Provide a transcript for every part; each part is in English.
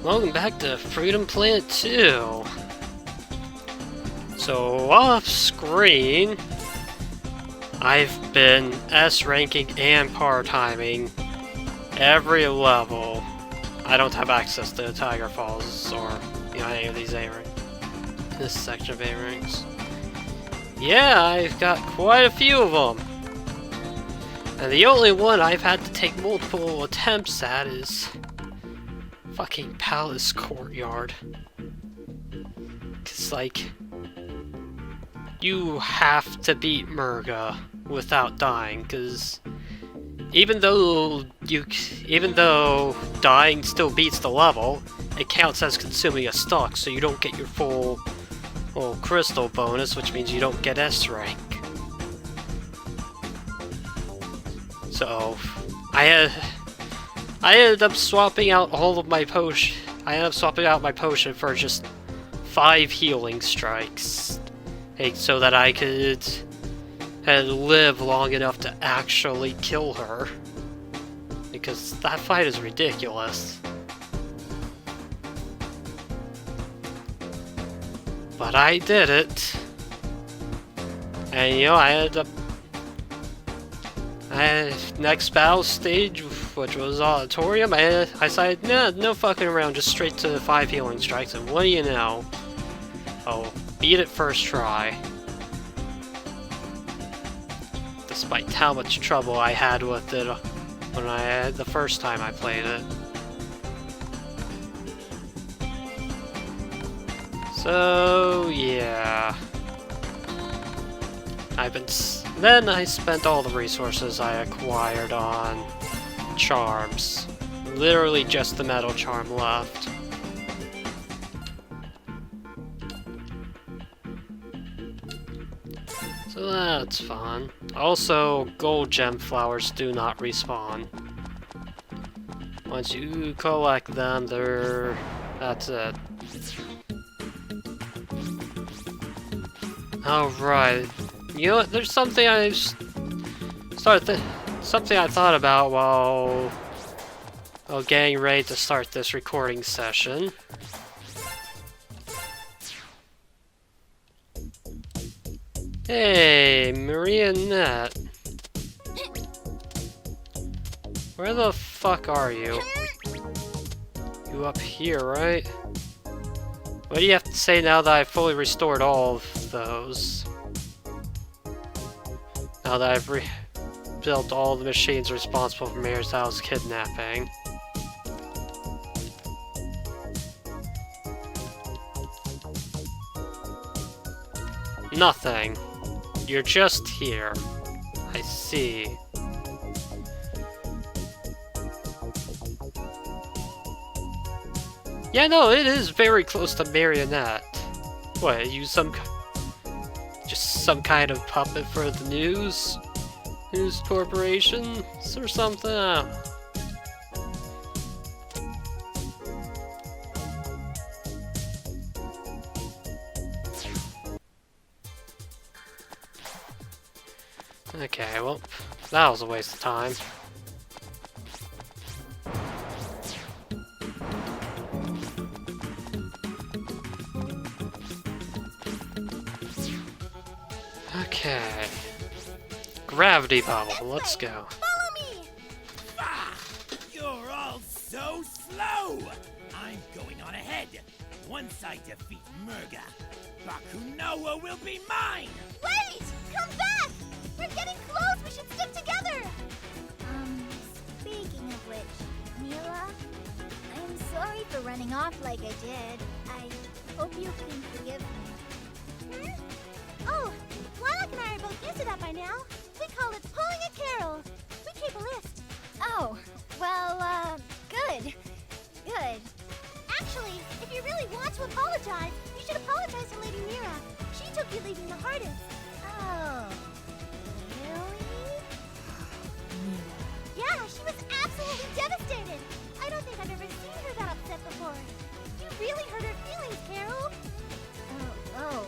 Welcome back to Freedom Planet 2. So, off screen, I've been S-ranking and par-timing every level. I don't have access to Tiger Falls or, any of these this section of A-ranks. Yeah, I've got quite a few of them. And the only one I've had to take multiple attempts at is fucking Palace Courtyard. It's like, you have to beat Murga without dying, because even though dying still beats the level, it counts as consuming a stock, so you don't get your full crystal bonus, which means you don't get S rank. So I ended up swapping out all of my potion. I ended up swapping out my potion for just 5 healing strikes, so that I could live long enough to actually kill her. Because that fight is ridiculous. But I did it. And I ended up... next battle stage, which was Auditorium, I decided, nah, no fucking around, just straight to 5 healing strikes, and what do you know? Oh, beat it first try. Despite how much trouble I had with it when the first time I played it. So, yeah. Then I spent all the resources I acquired on charms. Literally just the metal charm left. So that's fun. Also, gold gem flowers do not respawn. Once you collect them, that's it. Alright. You know what? There's something something I thought about while getting ready to start this recording session. Hey, Marionette. Where the fuck are you? You up here, right? What do you have to say now that I've fully restored all of those? Now that I've rebuilt all the machines responsible for Mayor Zao's kidnapping. Nothing. You're just here. I see. Yeah, no, it is very close to Marionette. What, are you just some kind of puppet for the news corporation or something? I don't know. Okay, well, that was a waste of time. Okay. Gravity bubble, let's go. Follow me! Ah, you're all so slow! I'm going on ahead. Once I defeat Murga, Bakunoa will be mine! Wait! Come back! We're getting close! We should stick together! Speaking of which, Mira, I'm sorry for running off like I did. I hope you can forgive me. Oh, Lilac and I are both used to that by now. We call it pulling a carol. We keep a list. Oh, well, good. Good. Actually, if you really want to apologize, you should apologize to Lady Mira. She took you leaving the hardest. Oh, really? Yeah, she was absolutely devastated. I don't think I've ever seen her that upset before. You really hurt her feelings, Carol. Oh,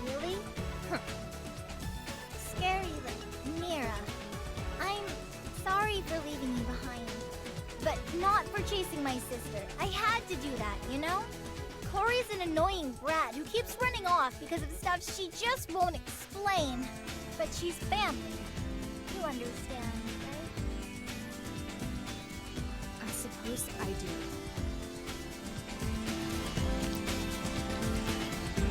really? Scary Mira. I'm sorry for leaving you behind, but not for chasing my sister. I had to do that, you know? Corey's an annoying brat who keeps running off because of stuff she just won't explain. But she's family. You understand, right? I suppose I do.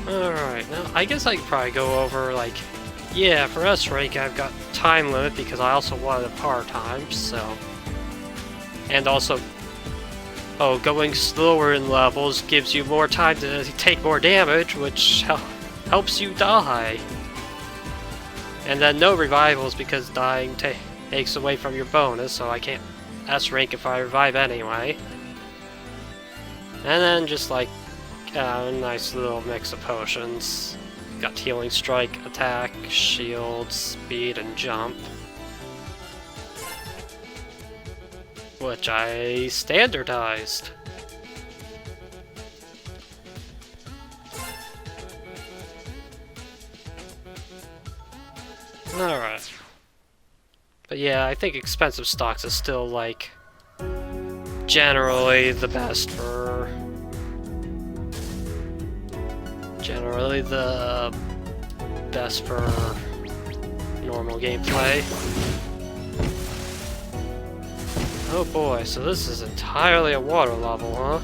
Alright, now I guess I could probably go over, like, yeah, for S rank I've got time limit because I also wanted a power time, so... And also, oh, going slower in levels gives you more time to take more damage, which helps you die. And then no revivals because dying takes away from your bonus, so I can't S rank if I revive anyway. And then just like a nice little mix of potions. Got healing strike, attack, shield, speed, and jump. Which I standardized. Alright. But yeah, I think expensive stocks is still, like, generally the best for... Generally the best for normal gameplay. Oh boy, so this is entirely a water level, huh?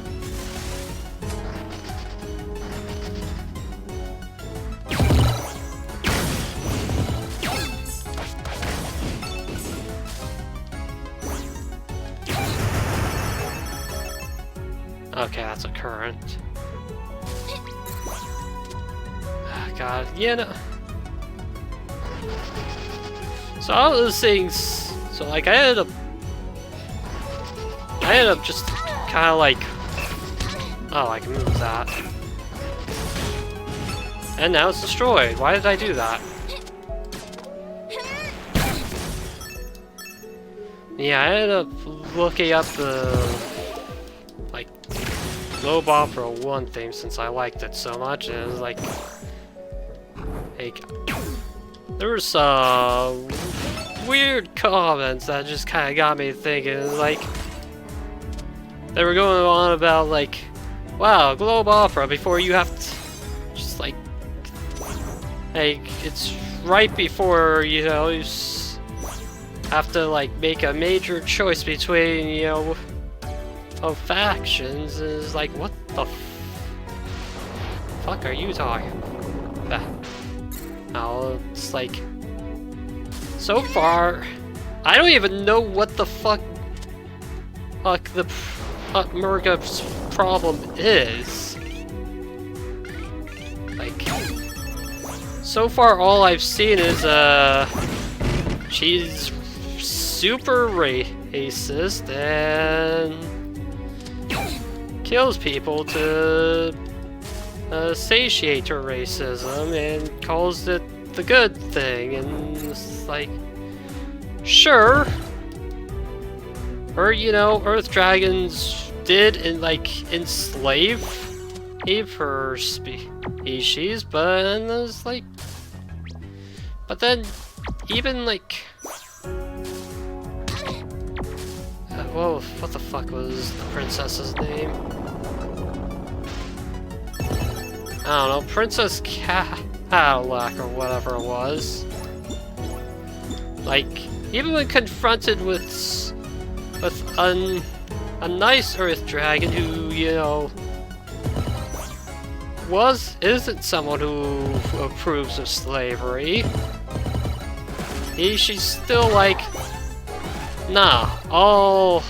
Okay, that's a current. God, yeah, no. So all those things, so like I ended up just kind of like, oh, I can move that. And now it's destroyed. Why did I do that? Yeah, I ended up looking up the, like, Globe Opera 1 theme since I liked it so much, and it was like there were some weird comments that just kind of got me thinking, like, they were going on about, like, wow, Globe Opera, before you have to, just like, it's right before, you know, you have to, like, make a major choice between, you know, of factions, and it's like, what the fuck are you talking about? Now, it's like, so far, I don't even know what the fuck the Murga's problem is. Like, so far all I've seen is, she's super racist and kills people to satiate her racism and calls it the good thing, and it's like, sure, or, you know, Earth Dragons did enslave her species, but it's like, but then even like, whoa, what the fuck was the princess's name? I don't know, Princess Cadillac or whatever it was. Like, even when confronted with a nice Earth Dragon who, you know, isn't someone who approves of slavery, she's still like, nah, all,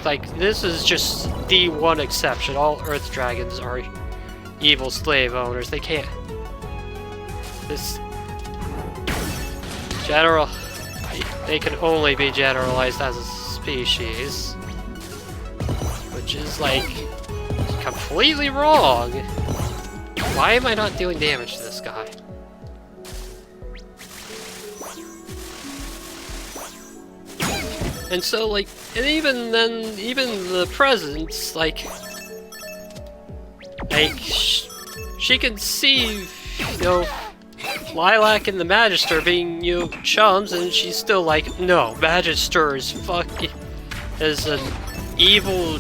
like, this is just the one exception. All Earth Dragons are evil slave owners. They can't. This they can only be generalized as a species, which is like completely wrong. Why am I not doing damage to this guy? And so, like, and even then, even the presence, like she can see, you know, Lilac and the Magister being, you know, chums, and she's still like, no, Magister is an evil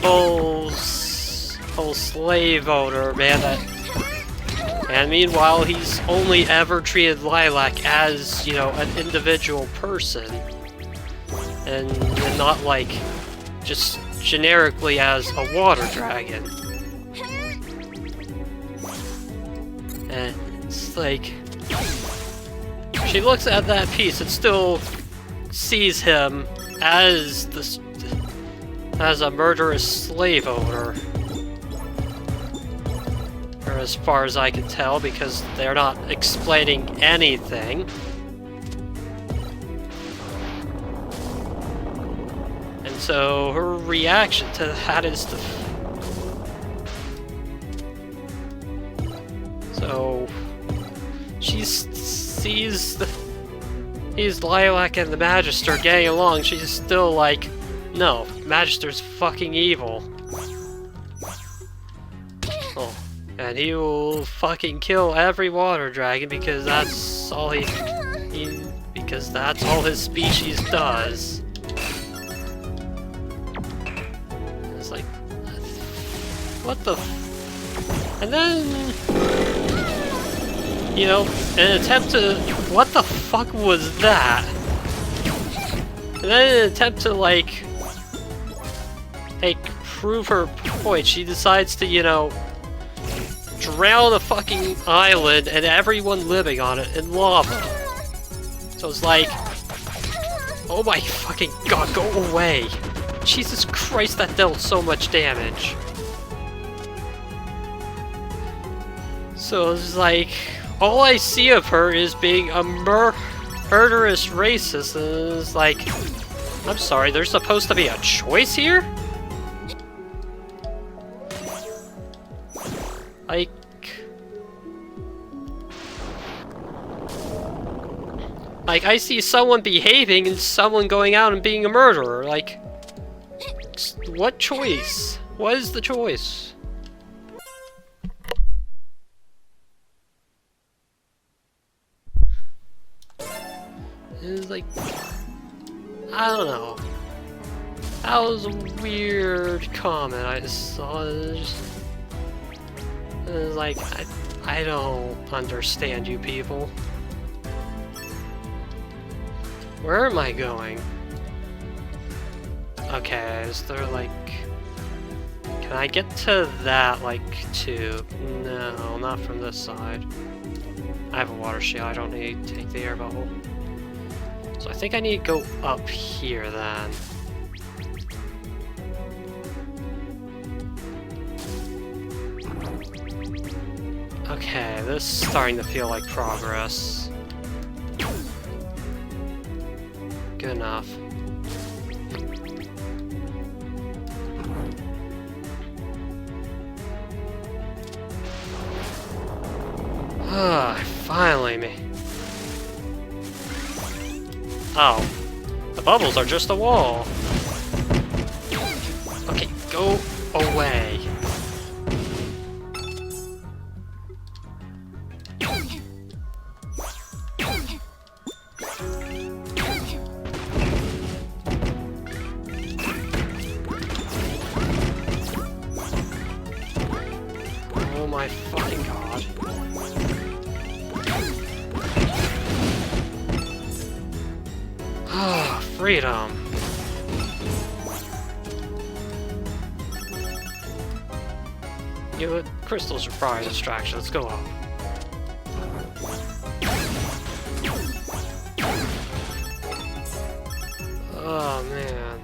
whole slave owner, man. And meanwhile, he's only ever treated Lilac as, you know, an individual person. And not like, just generically as a water dragon. And it's like, she looks at that piece and still sees him as a murderous slave owner. Or as far as I can tell, because they're not explaining anything. And so her reaction to that is to... So she sees Lilac and the Magister getting along. She's still like, no, Magister's fucking evil. Oh, and he will fucking kill every water dragon because that's all because that's all his species does. It's like, what the? And then, you know, an attempt to, what the fuck was that? And then in an attempt to like prove her point, she decides to, you know, drown a fucking island and everyone living on it in lava. So it's like, oh my fucking god, go away. Jesus Christ, that dealt so much damage. So it's like, all I see of her is being a murderous racist, and it's like, I'm sorry, there's supposed to be a choice here? Like, I see someone behaving and someone going out and being a murderer, like, what choice? What is the choice? It's like, I don't know. That was a weird comment I saw. It was like, I don't understand you people. Where am I going? Okay, is there like... Can I get to that, like, tube? No, not from this side. I have a water shield, I don't need to take the air bubble. So I think I need to go up here then. Okay, this is starting to feel like progress. Good enough. Ah, finally me. Oh, the bubbles are just a wall. Okay, go away. Oh my fucking god. Ah, freedom. You know, crystals are probably a distraction. Let's go up. Oh man.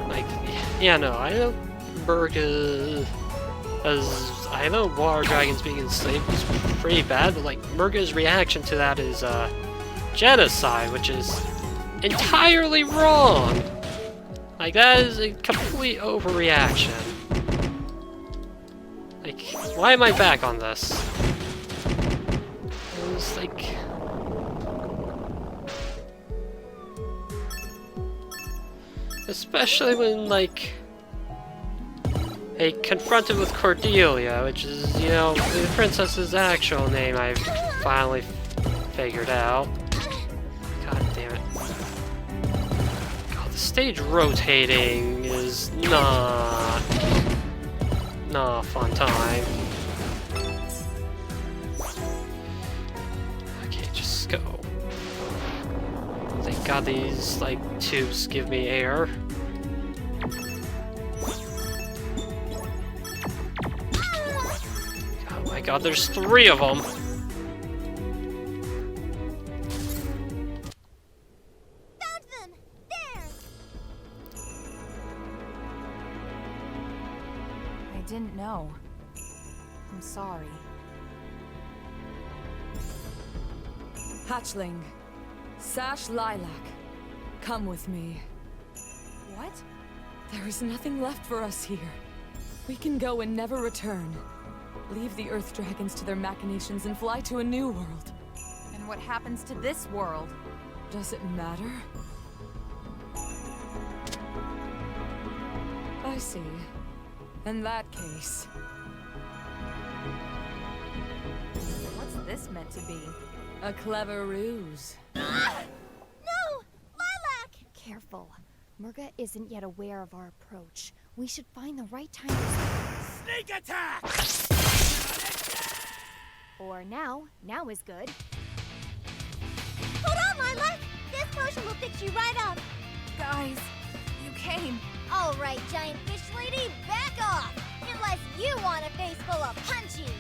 Like, yeah, no, I know Murga I know water dragons being enslaved is pretty bad, but like Murga's reaction to that is genocide, which is entirely wrong. Like, that is a complete overreaction. Like, why am I back on this? It's like... Especially when, like... confronted with Cordelia, which is, you know, the princess's actual name, I finally figured out. God damn it. God, the stage rotating is not a fun time. Okay, just go. Thank God these, like, tubes give me air. Oh my God, there's 3 of them! Found them! There! I didn't know. I'm sorry. Hatchling, Sash Lilac, come with me. What? There is nothing left for us here. We can go and never return. Leave the Earth Dragons to their machinations and fly to a new world. And what happens to this world? Does it matter? I see. In that case... What's this meant to be? a clever ruse. No! Lilac! Careful. Murga isn't yet aware of our approach. We should find the right time to... Sneak attack! Or now. Now is good. Hold on, Lilac! This potion will fix you right up! Guys, you came. Alright, giant fish lady, back off! Unless you want a face full of punchies!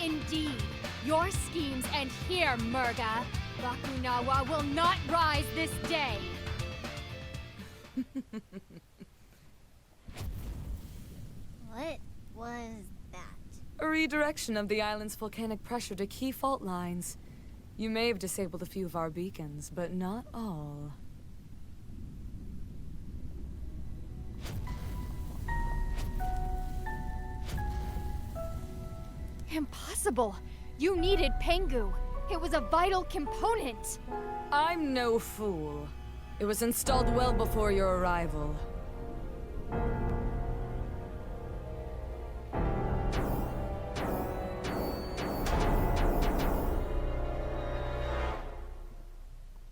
Indeed. Your schemes end here, Murga. Bakunawa will not rise this day. What was that? A redirection of the island's volcanic pressure to key fault lines. You may have disabled a few of our beacons, but not all. Impossible. You needed Pengu. It was a vital component. I'm no fool. It was installed well before your arrival.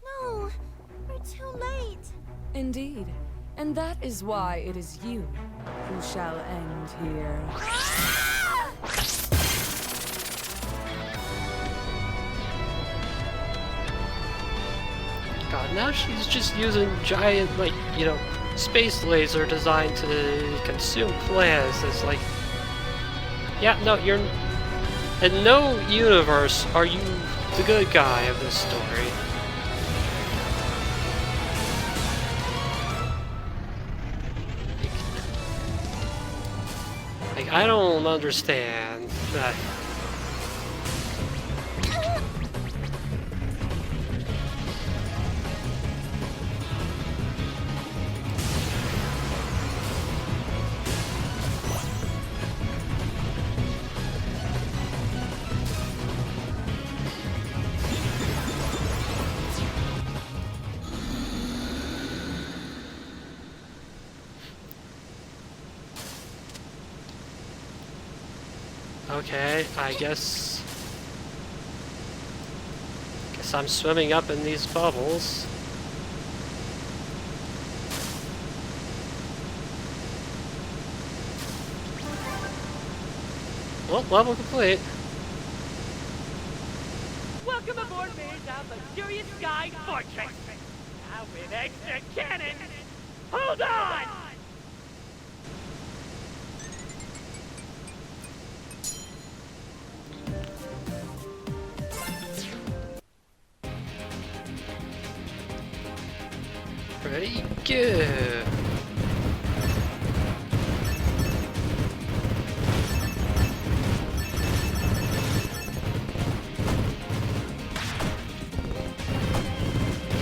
No, we're too late. Indeed. And that is why it is you who shall end here. God, now she's just using giant, like, you know, space laser designed to consume planets. It's like, yeah, no, you're... In no universe are you the good guy of this story. Like, I don't understand that. Okay, I guess I'm swimming up in these bubbles. Well, level complete. Welcome aboard Mirza Mysterious Sky Fortress! Now with extra cannon! Hold on! Pretty good.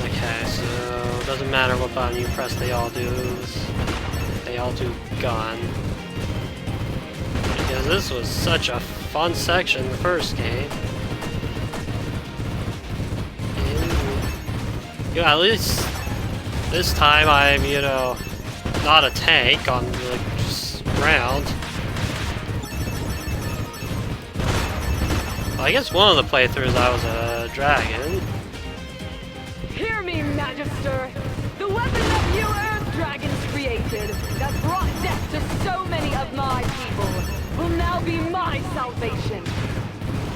Okay, so it doesn't matter what button you press, they all do gun. Because this was such a fun section in the first game. And, you know, at least this time I'm, you know, not a tank on the just ground. Well, I guess one of the playthroughs I was a dragon. register. The weapon that you Earth Dragons created, that brought death to so many of my people, will now be my salvation.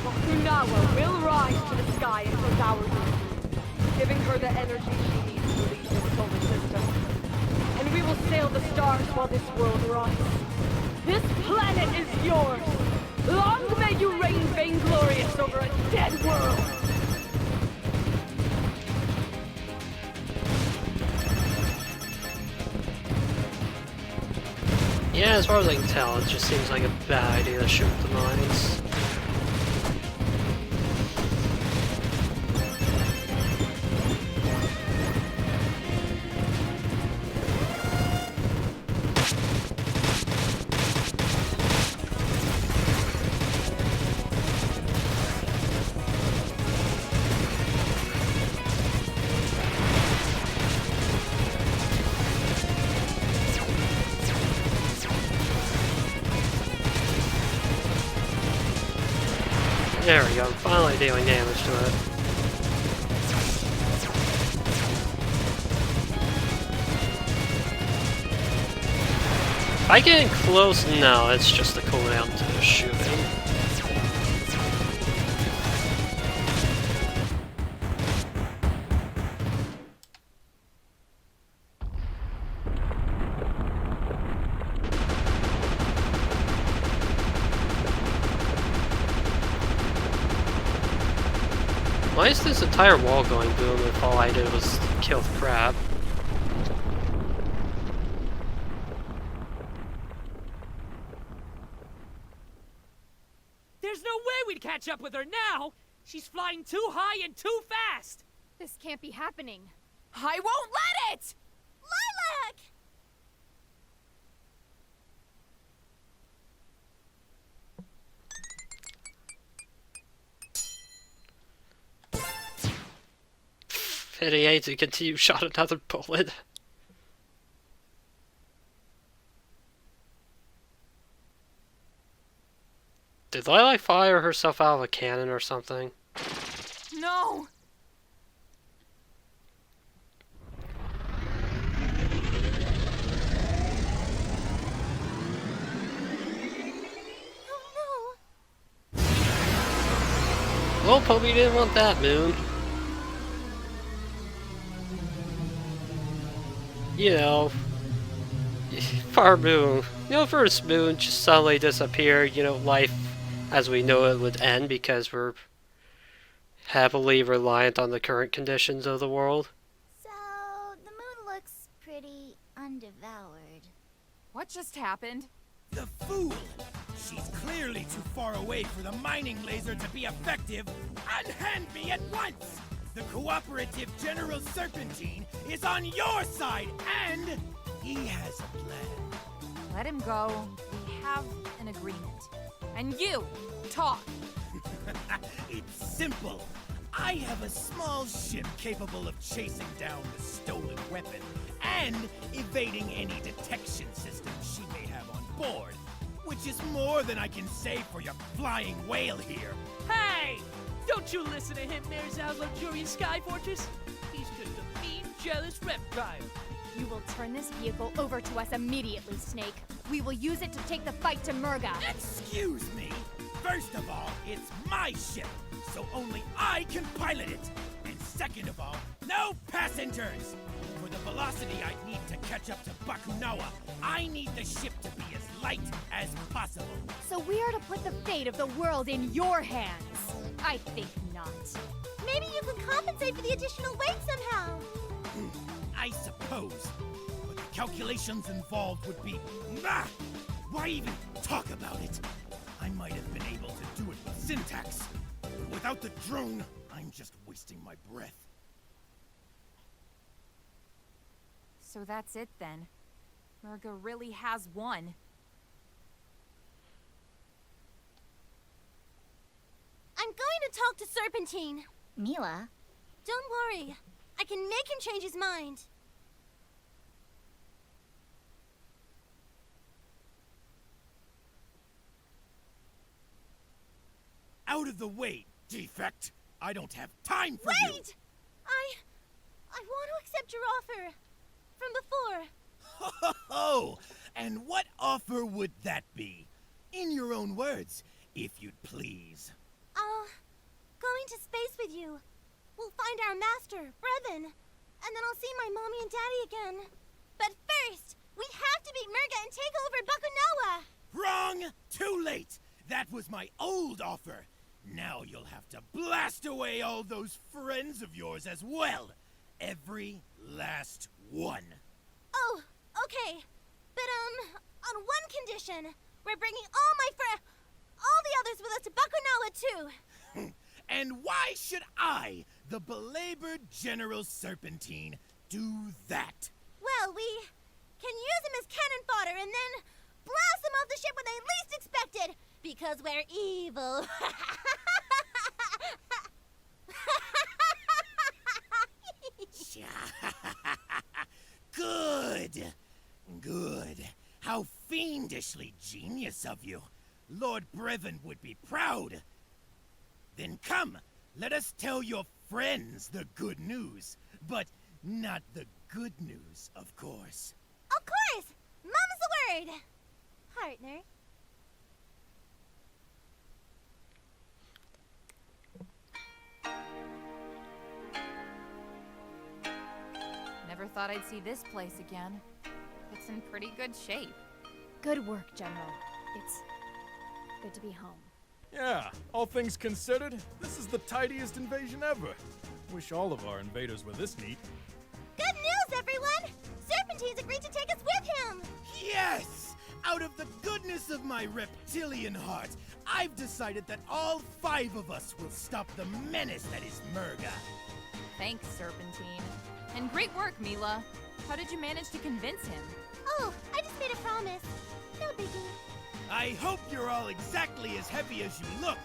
Bakunawa will rise to the sky and devour you, giving her the energy she needs to leave this solar system. And we will sail the stars while this world rises. This planet is yours. Long may you reign vainglorious over a dead world. Yeah, as far as I can tell, it just seems like a bad idea to shoot the mines. There we go, finally dealing damage to it. If I get in close, no, it's just the cooldown to shooting. Why is this entire wall going boom if all I did was kill the crab? There's no way we'd catch up with her now! She's flying too high and too fast! This can't be happening. I won't let it! Lilac! Pity to continue shot another bullet. Did Lilac fire herself out of a cannon or something? No! Oh Well, Poppy didn't want that, Moon. You know, Far Moon, first Moon just suddenly disappeared, life as we know it would end because we're heavily reliant on the current conditions of the world. So, the moon looks pretty undevoured. What just happened? The fool! She's clearly too far away for the mining laser to be effective. Unhand me at once! The cooperative General Serpentine is on your side, and he has a plan. Let him go. We have an agreement. And you, talk. It's simple. I have a small ship capable of chasing down the stolen weapon and evading any detection system she may have on board, which is more than I can say for your flying whale here. Hey! Don't you listen to him, Merzal's luxurious sky fortress? He's just a mean, jealous reptile. You will turn this vehicle over to us immediately, Snake. We will use it to take the fight to Murga. Excuse me. First of all, it's my ship, so only I can pilot it. And second of all, no passengers. For the velocity I need to catch up to Bakunawa, I need the ship to be as light as possible. So we are to put the fate of the world in your hands. I think not. Maybe you can compensate for the additional weight somehow. I suppose. But the calculations involved would be... Why even talk about it? I might have been able to do it with syntax. But without the drone, I'm just wasting my breath. So that's it then. Murga really has won. I'm going to talk to Serpentine. Mila? Don't worry. I can make him change his mind. Out of the way, defect! I don't have time for you! Wait! I want to accept your offer from before. Ho ho ho! And what offer would that be? In your own words, if you'd please. Going to space with you. We'll find our master, Brevin, and then I'll see my mommy and daddy again. But first, we have to beat Murga and take over Bakunawa! Wrong! Too late! That was my old offer. Now you'll have to blast away all those friends of yours as well. Every last one. Oh, okay. But, on one condition. We're bringing all the others with us to Bakunawa too. And why should I, the belabored General Serpentine, do that? Well, we can use him as cannon fodder and then blast them off the ship when they least expect it. Because we're evil. Good. Good. How fiendishly genius of you. Lord Brevin would be proud. Then come, let us tell your friends the good news. But not the good news, of course. Of course! Mum's the word! Partner. Never thought I'd see this place again. It's in pretty good shape. Good work, General. It's good to be home. Yeah, all things considered, this is the tidiest invasion ever. Wish all of our invaders were this neat. Good news, everyone! Serpentine's agreed to take us with him! Yes! Out of the goodness of my reptilian heart, I've decided that all 5 of us will stop the menace that is Murga. Thanks, Serpentine. And great work, Mila. How did you manage to convince him? Oh, I just made a promise. No biggie. I hope you're all exactly as heavy as you look.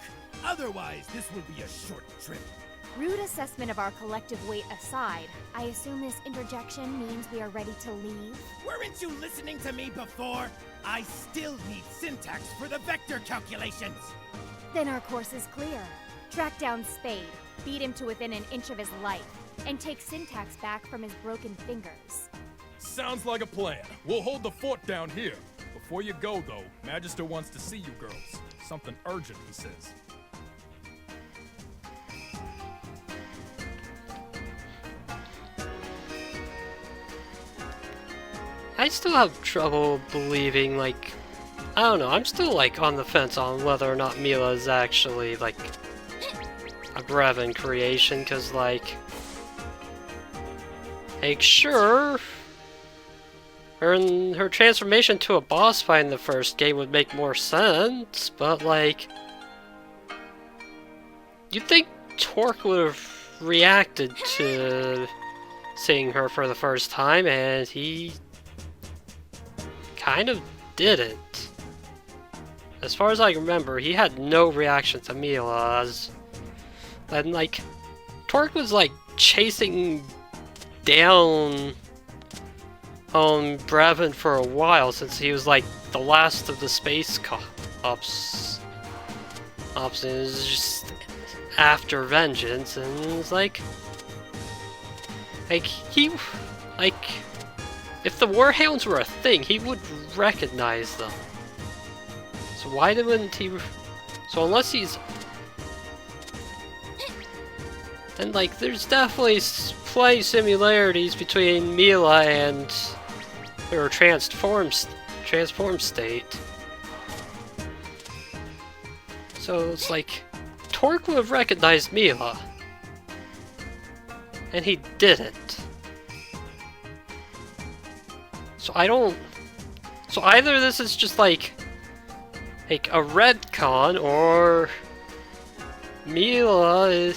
Otherwise, this will be a short trip. Rude assessment of our collective weight aside, I assume this interjection means we are ready to leave? Weren't you listening to me before? I still need syntax for the vector calculations. Then our course is clear. Track down Spade, beat him to within an inch of his life, and take Syntax back from his broken fingers. Sounds like a plan. We'll hold the fort down here. Before you go, though, Magister wants to see you girls. Something urgent, he says. I still have trouble believing, like, I don't know, I'm still, like, on the fence on whether or not Mila is actually, like, a Brevin creation, because, like, sure, her transformation to a boss fight in the first game would make more sense, but, like, you'd think Torque would have reacted to seeing her for the first time, and he kind of didn't. As far as I remember, he had no reaction to Mila, and like, Torque was like chasing down Brevin for a while, since he was like the last of the space ops, and it was just after Vengeance, and it was like he, like, if the Warhounds were a thing, he would recognize them. So why wouldn't he? So unless he's, and like, there's definitely plenty similarities between Mila and her transform state. So it's like, Torque would have recognized Mila, and he didn't. So I don't. So either this is just like a retcon, or Mila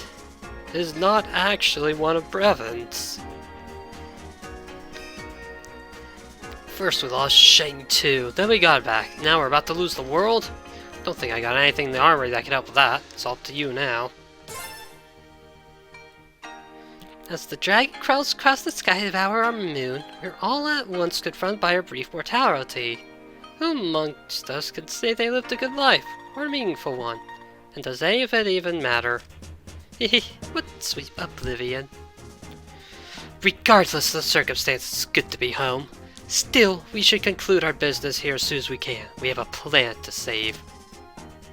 is not actually one of Brevin's. First we lost Shang 2, then we got it back. Now we're about to lose the world? Don't think I got anything in the armory that can help with that. It's up to you now. As the dragon crawls across the sky to devour our moon, we're all at once confronted by our brief mortality. Who amongst us can say they lived a good life, or a meaningful one? And does any of it even matter? Hehe, what sweet oblivion. Regardless of the circumstances, it's good to be home. Still, we should conclude our business here as soon as we can. We have a planet to save.